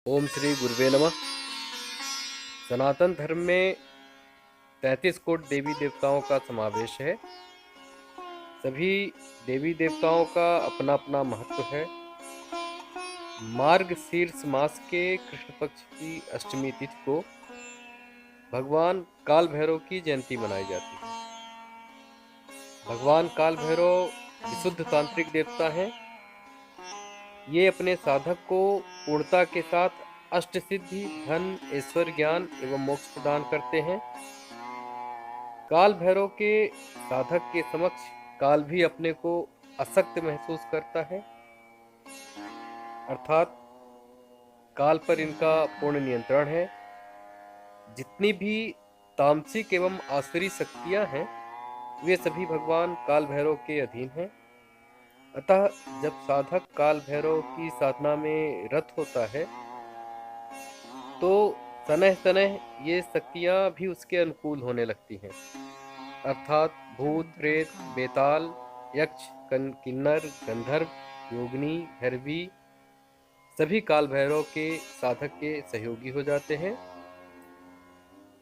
ओम श्री गुरुवे नमः। सनातन धर्म में 33 कोट देवी देवताओं का समावेश है। सभी देवी देवताओं का अपना अपना महत्व है। मार्गशीर्ष मास के कृष्ण पक्ष की अष्टमी तिथि को भगवान काल भैरव की जयंती मनाई जाती है। भगवान काल भैरव विशुद्ध तांत्रिक देवता हैं। ये अपने साधक को पूर्णता के साथ अष्ट सिद्धि, धन, ऐश्वर्य, ज्ञान एवं मोक्ष प्रदान करते हैं। काल भैरव के साधक के समक्ष काल भी अपने को अशक्त महसूस करता है, अर्थात काल पर इनका पूर्ण नियंत्रण है। जितनी भी तामसिक एवं आसुरी शक्तियां हैं, वे सभी भगवान काल भैरव के अधीन हैं। अतः जब साधक काल भैरव की साधना में रत होता है तो सनह सनह ये शक्तियां भी उसके अनुकूल होने लगती हैं, अर्थात भूत, प्रेत, बेताल, यक्ष, किन्नर, गंधर्व, योगिनी, भैरवी सभी काल भैरव के साधक के सहयोगी हो जाते हैं।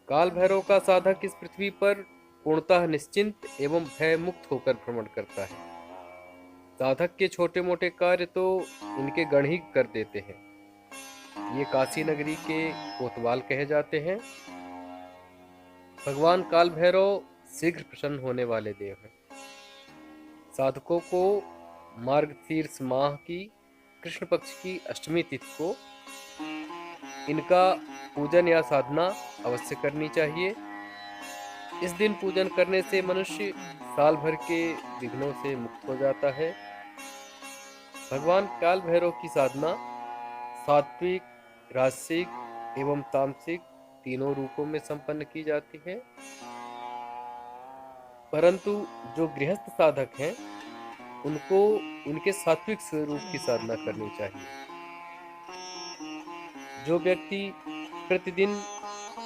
काल भैरव का साधक इस पृथ्वी पर पूर्णतः निश्चिंत एवं भय मुक्त होकर भ्रमण करता है। साधक के छोटे मोटे कार्य तो इनके गण ही कर देते हैं। ये काशी नगरी के कोतवाल कहे जाते हैं। भगवान काल भैरव शीघ्र प्रसन्न होने वाले देव हैं। साधकों को मार्गशीर्ष माह की कृष्ण पक्ष की अष्टमी तिथि को इनका पूजन या साधना अवश्य करनी चाहिए। इस दिन पूजन करने से मनुष्य साल भर के विघ्नों से मुक्त हो जाता है। भगवान काल भैरव की साधना सात्विक, राजसिक एवं तामसिक तीनों रूपों में संपन्न की जाती है, परंतु जो गृहस्थ साधक हैं उनको उनके सात्विक स्वरूप की साधना करनी चाहिए। जो व्यक्ति प्रतिदिन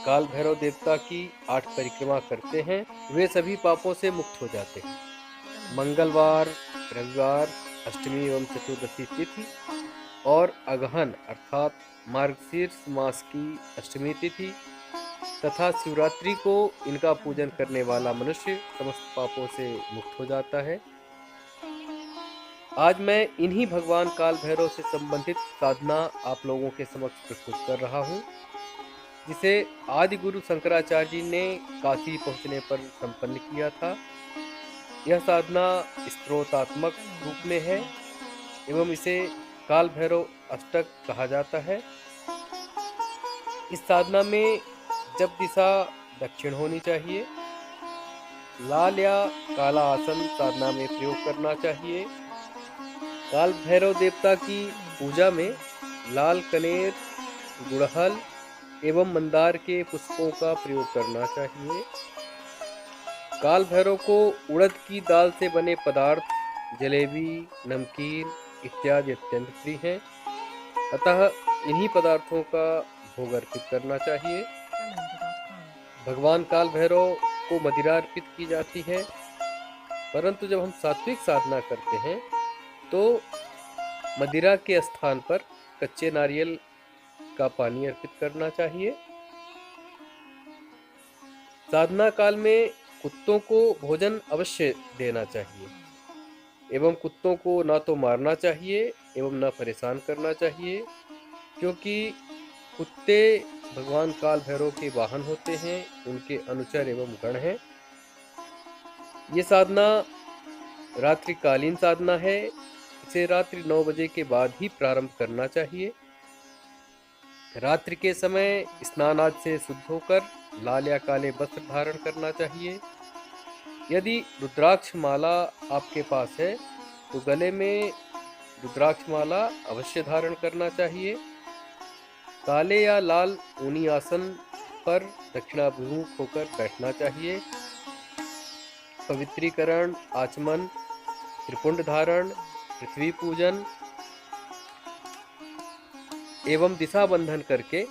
काल भैरव देवता की 8 परिक्रमा करते हैं वे सभी पापों से मुक्त हो जाते हैं। मंगलवार, रविवार, अष्टमी एवं चतुर्दशी तिथि और अगहन अर्थात मार्गशीर्ष मास की अष्टमी तिथि तथा शिवरात्रि को इनका पूजन करने वाला मनुष्य समस्त पापों से मुक्त हो जाता है। आज मैं इन्हीं भगवान काल भैरव से संबंधित साधना आप लोगों के समक्ष प्रस्तुत कर रहा हूँ, जिसे आदि गुरु शंकराचार्य जी ने काशी पहुंचने पर संपन्न किया था। यह साधना स्त्रोतात्मक रूप में है एवं इसे काल भैरव अष्टक कहा जाता है। इस साधना में जब दिशा दक्षिण होनी चाहिए। लाल या काला आसन साधना में प्रयोग करना चाहिए। काल भैरव देवता की पूजा में लाल कनेर, गुड़हल एवं मंदार के पुष्पों का प्रयोग करना चाहिए। काल भैरव को उड़द की दाल से बने पदार्थ, जलेबी, नमकीन इत्यादि अत्यंत प्रिय हैं, अतः इन्हीं पदार्थों का भोग अर्पित करना चाहिए। भगवान काल भैरव को मदिरा अर्पित की जाती है, परंतु जब हम सात्विक साधना करते हैं तो मदिरा के स्थान पर कच्चे नारियल का पानी अर्पित करना चाहिए। साधना काल में कुत्तों को भोजन अवश्य देना चाहिए एवं कुत्तों को ना तो मारना चाहिए एवं ना परेशान करना चाहिए, क्योंकि कुत्ते भगवान काल भैरव के वाहन होते हैं, उनके अनुचर एवं गण हैं। ये साधना रात्रिकालीन साधना है। इसे रात्रि 9 बजे के बाद ही प्रारंभ करना चाहिए। रात्रि के समय स्नान आदि से शुद्ध होकर लाल या काले वस्त्र धारण करना चाहिए। यदि रुद्राक्ष माला आपके पास है तो गले में रुद्राक्ष माला अवश्य धारण करना चाहिए। काले या लाल ऊनी आसन पर दक्षिणाभिमुख होकर बैठना चाहिए। पवित्रीकरण, आचमन, त्रिपुंड धारण, पृथ्वी पूजन एवं दिशा बंधन करके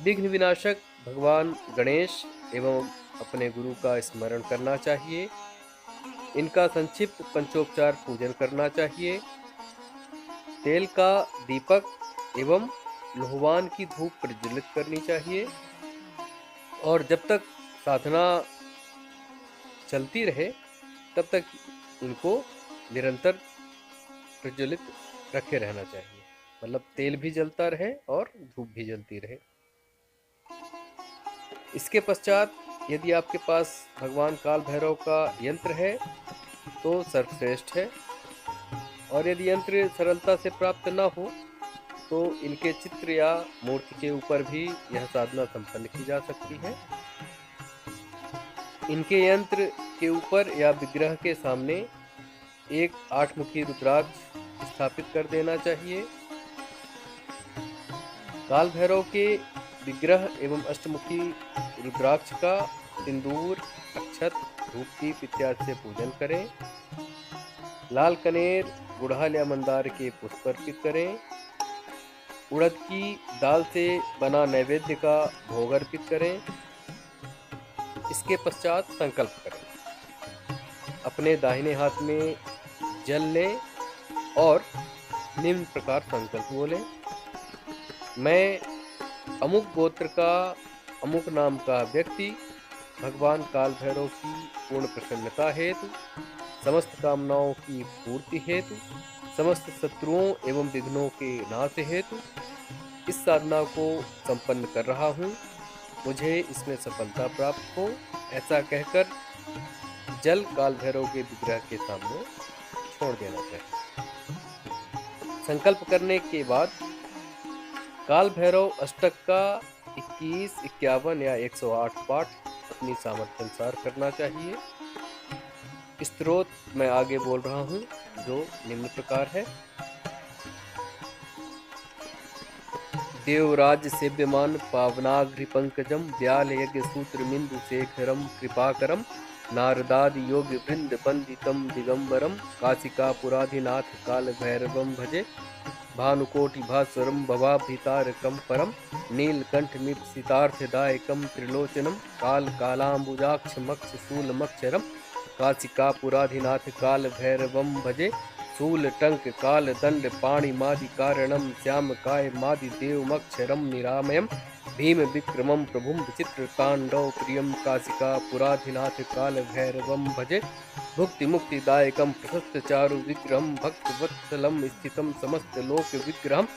विघ्न विनाशक भगवान गणेश एवं अपने गुरु का स्मरण करना चाहिए। इनका संक्षिप्त पंचोपचार पूजन करना चाहिए। तेल का दीपक एवं लोहवान की धूप प्रज्वलित करनी चाहिए और जब तक साधना चलती रहे तब तक इनको निरंतर प्रज्वलित रखे रहना चाहिए। मतलब तेल भी जलता रहे और धूप भी जलती रहे। इसके पश्चात यदि आपके पास भगवान काल भैरव का यंत्र है तो सर्वश्रेष्ठ है, और यदि यंत्र सरलता से प्राप्त न हो तो इनके चित्र या मूर्ति के ऊपर भी यह साधना संपन्न की जा सकती है। इनके यंत्र के ऊपर या विग्रह के सामने एक 8-मुखी रुद्राक्ष स्थापित कर देना चाहिए। काल भैरव के विग्रह एवं अष्टमुखी रुद्राक्ष का सिंदूर, अक्षत, धूप दीप इत्यादि से पूजन करें। लाल कनेर, गुड़हल या मंदार के पुष्प अर्पित करें। उड़द की दाल से बना नैवेद्य का भोग अर्पित करें। इसके पश्चात संकल्प करें। अपने दाहिने हाथ में जल लें और निम्न प्रकार संकल्प बोलें। मैं अमुक गोत्र का अमुक नाम का व्यक्ति भगवान काल भैरव की पूर्ण प्रसन्नता हेतु, समस्त कामनाओं की पूर्ति हेतु, समस्त शत्रुओं एवं विघ्नों के नाश हेतु इस साधना को संपन्न कर रहा हूँ। मुझे इसमें सफलता प्राप्त हो, ऐसा कहकर जल काल भैरव के विग्रह के सामने छोड़ देना चाहिए। संकल्प करने के बाद काल भैरव अष्टक का 21, 51 या 108 पाठ अपनी सामर्थ्य अनुसार करना चाहिए। स्तोत्र मैं आगे बोल रहा हूँ जो निम्न प्रकार है। देवराज सेव्यमान पावनाघ्रि पंकजम व्याल यज्ञ सूत्र मिंदु शेखरम कृपाकरम नारदादि योग वृंद वंदितम दिगंबरम काशिका पुराधिनाथ काल भैरवम भजे भानुकोटि भास्वरम भवाभितारकम परम नीलकंठ मिप्सितार्थदायकम त्रिलोचनम काल कालांबुजाक्ष मक्ष शूलमक्षरम काशिका पुराधिनाथ काल भैरवम भजे शूल टंक काल दंड पाणि मादि कारणम श्याम काय मादि देवमक्षरम निरामयम भीम विक्रमम प्रभुम विचित्र तांडव प्रियम काशिका पुराधिनाथ काल भैरवम भजे भुक्ति मुक्तिदायकम प्रशस्त चारु विग्रहम भक्त वत्सलम स्थितम समस्त लोक विग्रहम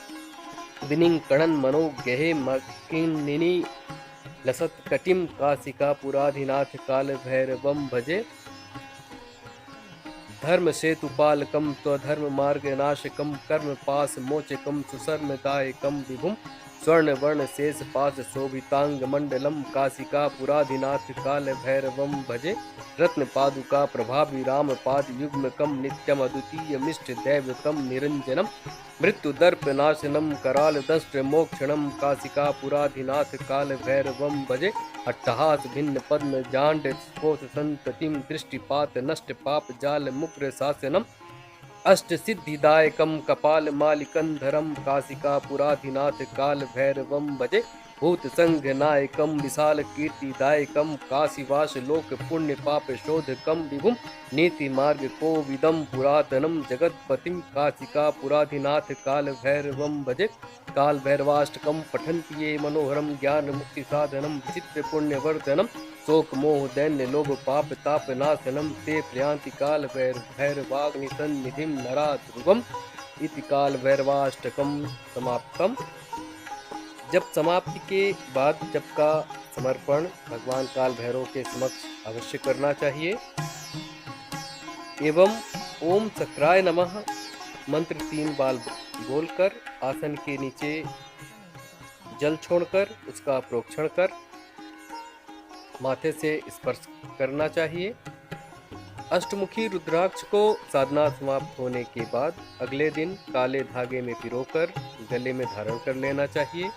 विनिंग कणन मनो गहे मकिन्निनी लसत कटिम काशिका पुराधिनाथ काल भैरवम भजे धर्म सेतुपालकम त्वधर्म मार्ग नाशकम कर्म पास मोचकम सुसर्णदायकम विभुम स्वर्ण वर्ण शेष पास शोभितांग मंडलम काशिका पुराधिनाथ काल भैरवम भजे रत्न पादुका प्रभावी राम पाद युग्मकम नित्यम अद्वितीय मिष्ट दैवकम निरंजनम मृत्यु दर्प नाशनम कराल दष्ट मोक्षणम काशिका पुराधिनाथ काल भैरवम भजे अट्टहास भिन्न पद्म जांड कोश संततिम दृष्टिपात नष्ट पाप जाल मुक्र शासनम अष्ट सिद्धिदायकम कपाल मालिकंधरम काशिका पुराधिनाथ काल भैरवम भजे भूत संघ नायकम विशाल कीर्तिदायकम काशीवास लोक पुण्य पाप शोधकम विभुम नीति मार्ग को विदम पुरातनम जगतपतिम काशिका पुराधिनाथ काल भैरवम भजे काल भैरवाष्टकम पठन्ति ये मनोहरम ज्ञान मुक्ति साधनम विचित्र पुण्यवर्धनम शोक मोह दैन्य लोभ पाप ताप नाशनम ते प्रयांति काल भैरवाग्नि सन्निधिम नरा ध्रुवम इति काल भैरवाष्टकम समाप्तम। जब समाप्ति के बाद जप का समर्पण भगवान काल भैरव के समक्ष अवश्य करना चाहिए एवं ओम चक्राय नमः मंत्र 3 बार बोलकर आसन के नीचे जल छोड़कर उसका प्रोक्षण कर माथे से स्पर्श करना चाहिए। अष्टमुखी रुद्राक्ष को साधना समाप्त होने के बाद अगले दिन काले धागे में पिरोकर गले में धारण कर लेना चाहिए।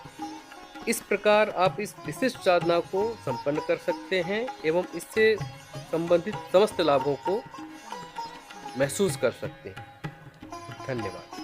इस प्रकार आप इस विशिष्ट साधना को संपन्न कर सकते हैं एवं इससे संबंधित समस्त लाभों को महसूस कर सकते हैं। धन्यवाद।